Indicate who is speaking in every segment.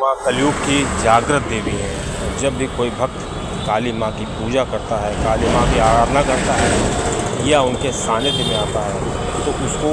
Speaker 1: माँ कलयुग की जागृत देवी हैं। जब भी कोई भक्त काली माँ की पूजा करता है, काली माँ की आराधना करता है या उनके सानिध्य में आता है तो उसको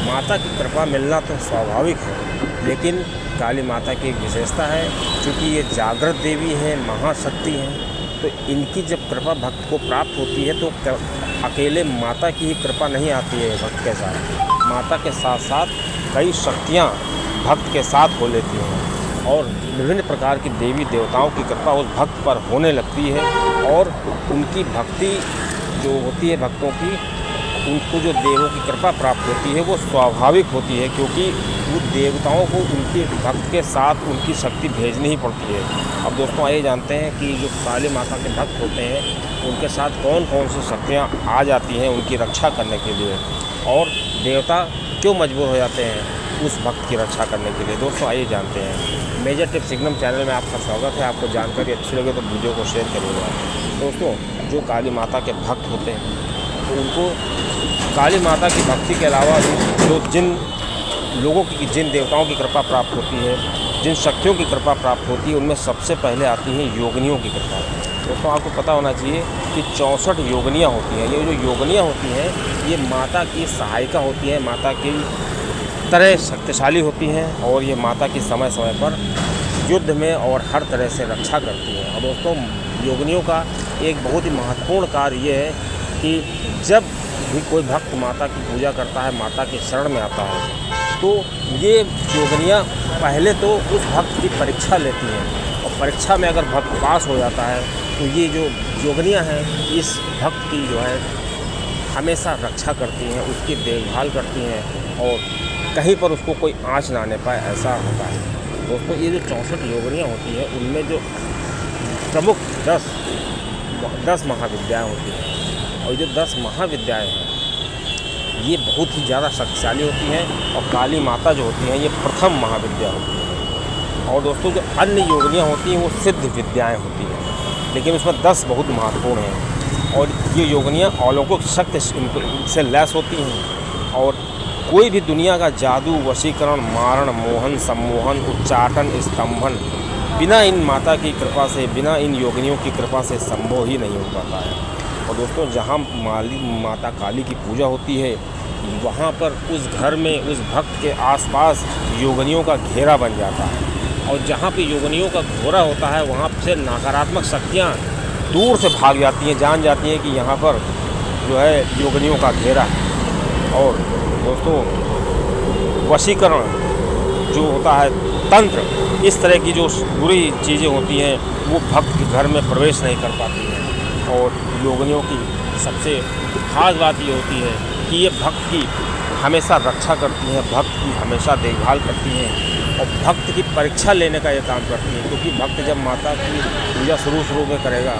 Speaker 1: माता की कृपा मिलना तो स्वाभाविक है, लेकिन काली माता की एक विशेषता है, क्योंकि ये जागृत देवी हैं, महाशक्ति हैं, तो इनकी जब कृपा भक्त को प्राप्त होती है तो अकेले माता की ही कृपा नहीं आती है भक्त के साथ, माता के साथ साथ कई शक्तियाँ भक्त के साथ हो लेती हैं और विभिन्न प्रकार की देवी देवताओं की कृपा उस भक्त पर होने लगती है और उनकी भक्ति जो होती है भक्तों की, उनको जो देवों की कृपा प्राप्त होती है वो स्वाभाविक होती है, क्योंकि वो देवताओं को उनके भक्त के साथ उनकी शक्ति भेजनी ही पड़ती है। अब दोस्तों आइए जानते हैं कि जो काली माता के भक्त होते हैं उनके साथ कौन कौन सी शक्तियाँ आ जाती हैं उनकी रक्षा करने के लिए, और देवता क्यों मजबूर हो जाते हैं उस भक्त की रक्षा करने के लिए। दोस्तों आइए जानते हैं। मेजर टिप्स सिग्नम चैनल में आपका स्वागत है। आपको जानकारी अच्छी लगे तो वीडियो को शेयर करिएगा। दोस्तों जो काली माता के भक्त होते हैं तो उनको काली माता की भक्ति के अलावा जो जिन लोगों की जिन देवताओं की कृपा प्राप्त होती है, जिन शक्तियों की कृपा प्राप्त होती है, उनमें सबसे पहले आती हैं योगिनियों की कृपा। दोस्तों आपको पता होना चाहिए कि 64 योगिनियाँ होती हैं। ये जो योगिनियाँ होती हैं ये माता की सहायिका होती हैं, माता की तरह शक्तिशाली होती हैं और ये माता की समय समय पर युद्ध में और हर तरह से रक्षा करती हैं। और दोस्तों योगिनियों का एक बहुत ही महत्वपूर्ण कार्य ये है कि जब भी कोई भक्त माता की पूजा करता है, माता के शरण में आता है, तो ये योगिनियाँ पहले तो उस भक्त की परीक्षा लेती हैं और परीक्षा में अगर भक्त पास हो जाता है तो ये जो योगिनियाँ हैं इस भक्त की जो है हमेशा रक्षा करती हैं, उसकी देखभाल करती हैं और कहीं पर उसको कोई आँच ना आने पाए, ऐसा होता है। दोस्तों ये जो 64 योगिनियाँ होती हैं उनमें जो प्रमुख 10 महाविद्याएँ होती हैं और जो 10 महाविद्याएँ हैं ये बहुत ही ज़्यादा शक्तिशाली होती हैं और काली माता जो होती हैं ये प्रथम महाविद्या होती है। और दोस्तों जो अन्य योगिनियाँ होती हैं वो सिद्ध विद्याएँ होती हैं, लेकिन उसमें 10 बहुत महत्वपूर्ण हैं और ये योगिनियाँ अलौकिक शक्ति से लैस होती हैं और कोई भी दुनिया का जादू, वशीकरण, मारण, मोहन, सम्मोहन, उच्चाटन, स्तंभन बिना इन माता की कृपा से, बिना इन योगिनियों की कृपा से संभव ही नहीं हो पाता है। और दोस्तों जहाँ माता काली की पूजा होती है वहाँ पर उस घर में उस भक्त के आसपास योगिनियों का घेरा बन जाता है और जहाँ पे योगिनियों का घेरा होता है वहाँ से नकारात्मक शक्तियाँ दूर से भाग जाती हैं, जान जाती हैं कि यहाँ पर जो है योगिनियों का घेरा है। और दोस्तों वशीकरण जो होता है, तंत्र, इस तरह की जो बुरी चीज़ें होती हैं वो भक्त के घर में प्रवेश नहीं कर पाती हैं। और योगिनियों की सबसे खास बात ये होती है कि ये भक्त की हमेशा रक्षा करती हैं, भक्त की हमेशा देखभाल करती हैं और भक्त की परीक्षा लेने का ये काम करती हैं, क्योंकि भक्त जब माता की पूजा शुरू में करेगा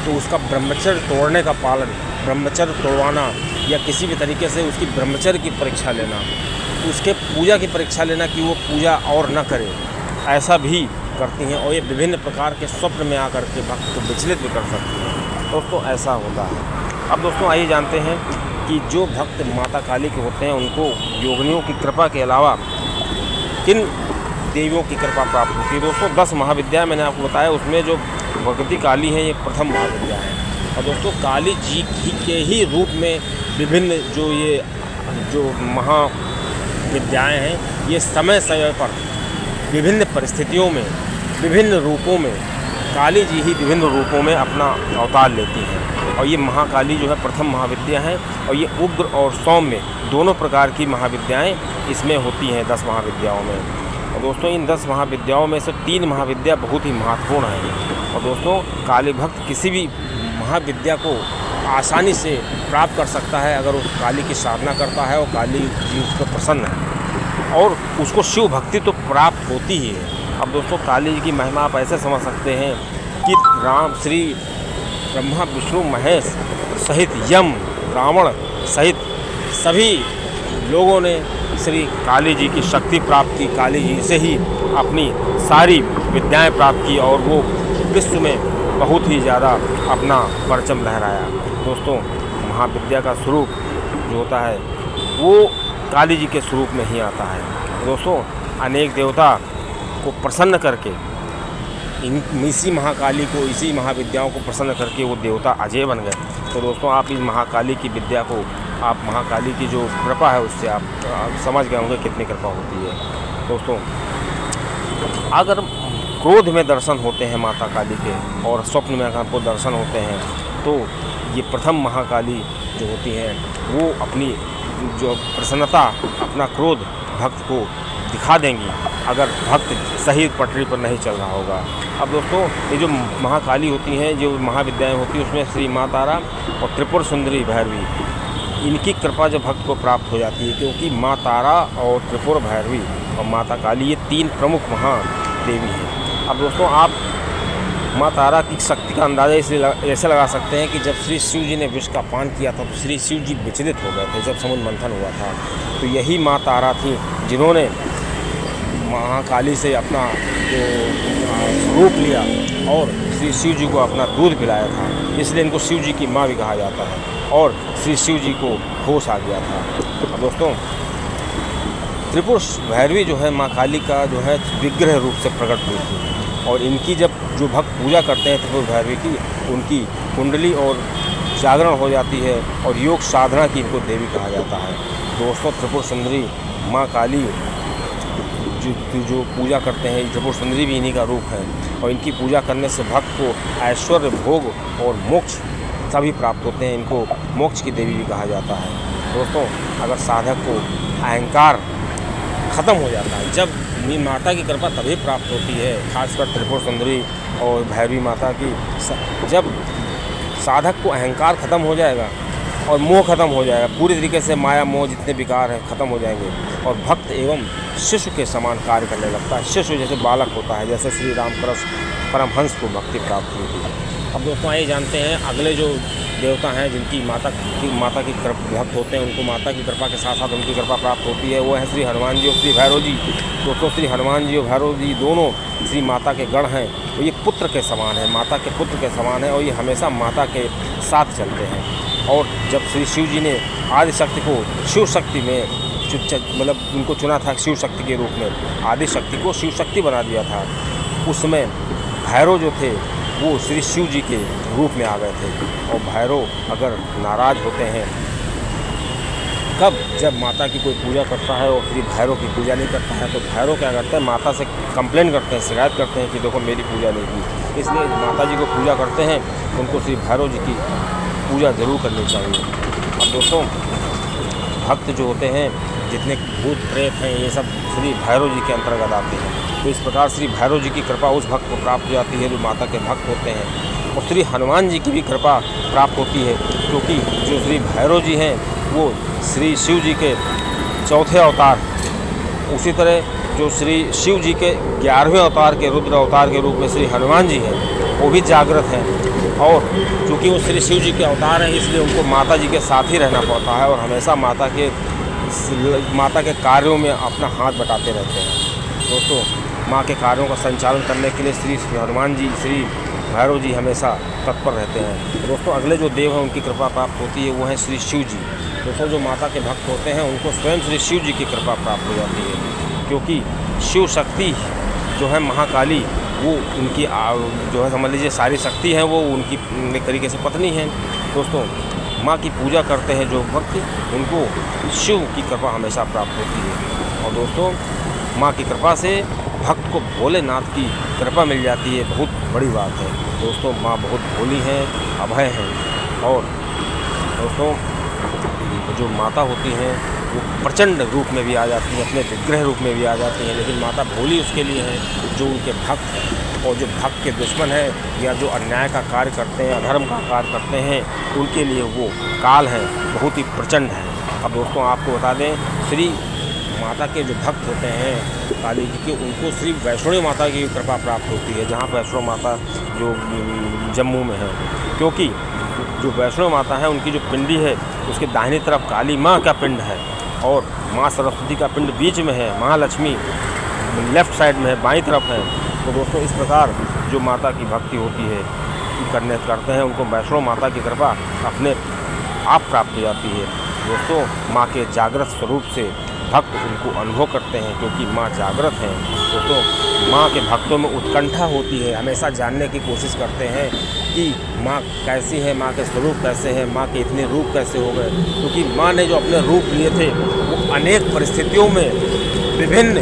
Speaker 1: तो उसका ब्रह्मचर्य तोड़ने का पालन, ब्रह्मचर्य तोड़वाना या किसी भी तरीके से उसकी ब्रह्मचर्य की परीक्षा लेना, उसके पूजा की परीक्षा लेना कि वो पूजा और न करे, ऐसा भी करती हैं। और ये विभिन्न प्रकार के स्वप्न में आकर के भक्त को विचलित भी कर सकती हैं। दोस्तों ऐसा होता है। अब दोस्तों आइए जानते हैं कि जो भक्त माता काली के होते हैं उनको योगिनियों की कृपा के अलावा किन देवियों की कृपा प्राप्त होती है। दोस्तों 10 महाविद्या मैंने आपको बताया, उसमें जो भगवती काली है ये प्रथम महाविद्या है। और दोस्तों काली जी के ही रूप में विभिन्न जो महाविद्याएँ हैं ये समय समय पर विभिन्न परिस्थितियों में, विभिन्न रूपों में काली जी ही विभिन्न रूपों में अपना अवतार लेती हैं। और ये महाकाली जो है प्रथम महाविद्या है और ये उग्र और सौम्य दोनों प्रकार की महाविद्याएं इसमें होती हैं 10 महाविद्याओं में। और दोस्तों इन 10 महाविद्याओं में से 3 महाविद्या बहुत ही महत्वपूर्ण हैं। और दोस्तों काली भक्त किसी भी महाविद्या को आसानी से प्राप्त कर सकता है अगर उस काली की साधना करता है और काली जी उस पर प्रसन्न है और उसको शिव भक्ति तो प्राप्त होती ही है। अब दोस्तों काली जी की महिमा आप ऐसे समझ सकते हैं कि राम, श्री ब्रह्मा, विष्णु, महेश सहित यम, रावण सहित सभी लोगों ने श्री काली जी की शक्ति प्राप्त की, काली जी से ही अपनी सारी विद्याएं प्राप्त की और वो विश्व में बहुत ही ज़्यादा अपना परचम लहराया। दोस्तों महाविद्या का स्वरूप जो होता है वो काली जी के स्वरूप में ही आता है। दोस्तों अनेक देवता को प्रसन्न करके, इसी महाकाली को, इसी महाविद्याओं को प्रसन्न करके वो देवता अजय बन गए। तो दोस्तों आप इस महाकाली की विद्या को, आप महाकाली की जो कृपा है उससे आप समझ गए होंगे कितनी कृपा होती है। दोस्तों अगर क्रोध में दर्शन होते हैं माता काली के और स्वप्न में अगर आपको दर्शन होते हैं तो ये प्रथम महाकाली जो होती हैं वो अपनी जो प्रसन्नता, अपना क्रोध भक्त को दिखा देंगी अगर भक्त सही पटरी पर नहीं चल रहा होगा। अब दोस्तों ये जो महाकाली होती हैं, जो महाविद्याएं होती हैं, उसमें श्री माँ तारा और त्रिपुर सुंदरी भैरवी, इनकी कृपा जब भक्त को प्राप्त हो जाती है, क्योंकि माँ तारा और त्रिपुर भैरवी और माता काली ये 3 प्रमुख महादेवी हैं। अब दोस्तों आप माँ तारा की शक्ति का अंदाज़ा ऐसे लगा सकते हैं कि जब श्री शिव जी ने विष का पान किया था तो श्री शिव जी विचलित हो गए थे जब समुद्र मंथन हुआ था। तो यही माँ तारा थी जिन्होंने महाकाली से अपना जो रूप लिया और श्री शिव जी को अपना दूध पिलाया था, इसलिए इनको शिव जी की माँ भी कहा जाता है। और श्री शिव जी को होश आ गया था। अब दोस्तों त्रिपुर भैरवी जो है माँ काली का जो है विग्रह रूप से प्रकट हुई थी, और इनकी जब जो भक्त पूजा करते हैं त्रिपुर भैरवी की, उनकी कुंडली और जागरण हो जाती है और योग साधना की इनको देवी कहा जाता है। दोस्तों त्रिपुर सुंदरी माँ काली जो पूजा करते हैं, त्रिपुर सुंदरी भी इन्हीं का रूप है, और इनकी पूजा करने से भक्त को ऐश्वर्य, भोग और मोक्ष सभी प्राप्त होते हैं। इनको मोक्ष की देवी भी कहा जाता है। दोस्तों अगर साधक को अहंकार ख़त्म हो जाता है, जब माता की कृपा तभी प्राप्त होती है, खासकर त्रिपुर सुंदरी और भैरवी माता की, जब साधक को अहंकार ख़त्म हो जाएगा और मोह खत्म हो जाएगा, पूरी तरीके से माया मोह जितने विकार हैं ख़त्म हो जाएंगे, और भक्त एवं शिशु के समान कार्य करने लगता है। शिशु जैसे बालक होता है, जैसे श्री रामकृष्ण परमहंस को भक्ति प्राप्त हुई थी। अब दोस्तों आइए जानते हैं अगले जो देवता हैं जिनकी माता की भक्त होते हैं, उनको माता की कृपा के साथ साथ उनकी कृपा प्राप्त होती है, वो है श्री हनुमान जी और श्री भैरव जी। दोस्तों श्री हनुमान जी और भैरव जी दोनों श्री माता के गण हैं, और ये पुत्र के समान है, माता के पुत्र के समान है, और ये हमेशा माता के साथ चलते हैं। और जब श्री शिव जी ने आदि शक्ति को शिव शक्ति में मतलब उनको चुना था शिव शक्ति के रूप में, आदि शक्ति को शिव शक्ति बना दिया था, उस समय भैरव जो थे वो श्री शिव जी के रूप में आ गए थे। और भैरव अगर नाराज़ होते हैं, कब जब माता की कोई पूजा करता है और श्री भैरव की पूजा नहीं करता है, तो भैरव क्या करते हैं, माता से कंप्लेन करते हैं, शिकायत करते हैं कि देखो मेरी पूजा नहीं की। इसलिए माता जी को पूजा करते हैं, उनको श्री भैरव जी की पूजा ज़रूर करनी चाहिए। अब दोस्तों भक्त जो होते हैं, जितने भूत प्रेत हैं, ये सब श्री भैरव जी के अंतर्गत आते हैं। तो इस प्रकार श्री भैरव जी की कृपा उस भक्त को प्राप्त हो जाती है जो माता के भक्त होते हैं। और श्री हनुमान जी की भी कृपा प्राप्त होती है, क्योंकि जो श्री भैरव जी हैं वो श्री शिव जी के चौथे अवतार, उसी तरह जो श्री शिव जी के 11वें अवतार के रुद्र अवतार के रूप में श्री हनुमान जी हैं, वो भी जागृत हैं। और चूँकि वो श्री शिव जी के अवतार हैं, इसलिए उनको माता जी के साथ ही रहना पड़ता है और हमेशा माता के कार्यों में अपना हाथ बटाते रहते हैं। दोस्तों माँ के कार्यों का संचालन करने के लिए श्री हनुमान जी, श्री भैरव जी हमेशा तत्पर रहते हैं। दोस्तों अगले जो देव हैं उनकी कृपा प्राप्त होती है, वो हैं श्री शिव जी। दोस्तों जो माता के भक्त होते हैं उनको स्वयं श्री शिव जी की कृपा प्राप्त हो जाती है, क्योंकि शिव शक्ति जो है महाकाली, वो उनकी जो है समझ लीजिए सारी शक्ति है, वो उनकी एक तरीके से पत्नी है। दोस्तों माँ की पूजा करते हैं जो भक्त, उनको शिव की कृपा हमेशा प्राप्त होती है। और दोस्तों माँ की कृपा से भक्त को भोलेनाथ की कृपा मिल जाती है, बहुत बड़ी बात है। दोस्तों माँ बहुत भोली हैं, अभय हैं। और दोस्तों जो माता होती हैं वो प्रचंड रूप में भी आ जाती हैं, अपने विग्रह रूप में भी आ जाती हैं, लेकिन माता भोली उसके लिए है जो उनके भक्त हैं। और जो भक्त के दुश्मन हैं या जो अन्याय का कार्य करते हैं, अधर्म का कार्य करते हैं, उनके लिए वो काल हैं, बहुत ही प्रचंड है। अब दोस्तों आपको बता दें, श्री माता के जो भक्त होते हैं काली जी के, उनको श्री वैष्णो माता की कृपा प्राप्त होती है, जहाँ वैष्णो माता जो जम्मू में है। क्योंकि जो वैष्णो माता है उनकी जो पिंडी है उसके दाहिनी तरफ काली माँ का पिंड है और माँ सरस्वती का पिंड बीच में है, महालक्ष्मी लेफ़्ट साइड में है, बाईं तरफ है। तो दोस्तों इस प्रकार जो माता की भक्ति होती है करते हैं, उनको वैष्णो माता की कृपा अपने आप प्राप्त हो जाती है। दोस्तों माँ के जागृत स्वरूप से भक्त उनको अनुभव करते हैं, क्योंकि माँ जागृत हैं। तो माँ के भक्तों में उत्कंठा होती है, हमेशा जानने की कोशिश करते हैं कि माँ कैसी है, माँ के स्वरूप कैसे हैं, माँ के इतने रूप कैसे हो गए। क्योंकि माँ ने जो अपने रूप लिए थे वो अनेक परिस्थितियों में, विभिन्न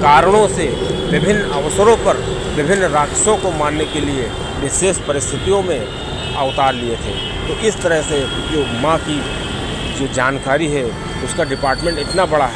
Speaker 1: कारणों से, विभिन्न अवसरों पर, विभिन्न राक्षसों को मारने के लिए विशेष परिस्थितियों में अवतार लिए थे। तो इस तरह से जो माँ की जो जानकारी है उसका डिपार्टमेंट इतना बड़ा है।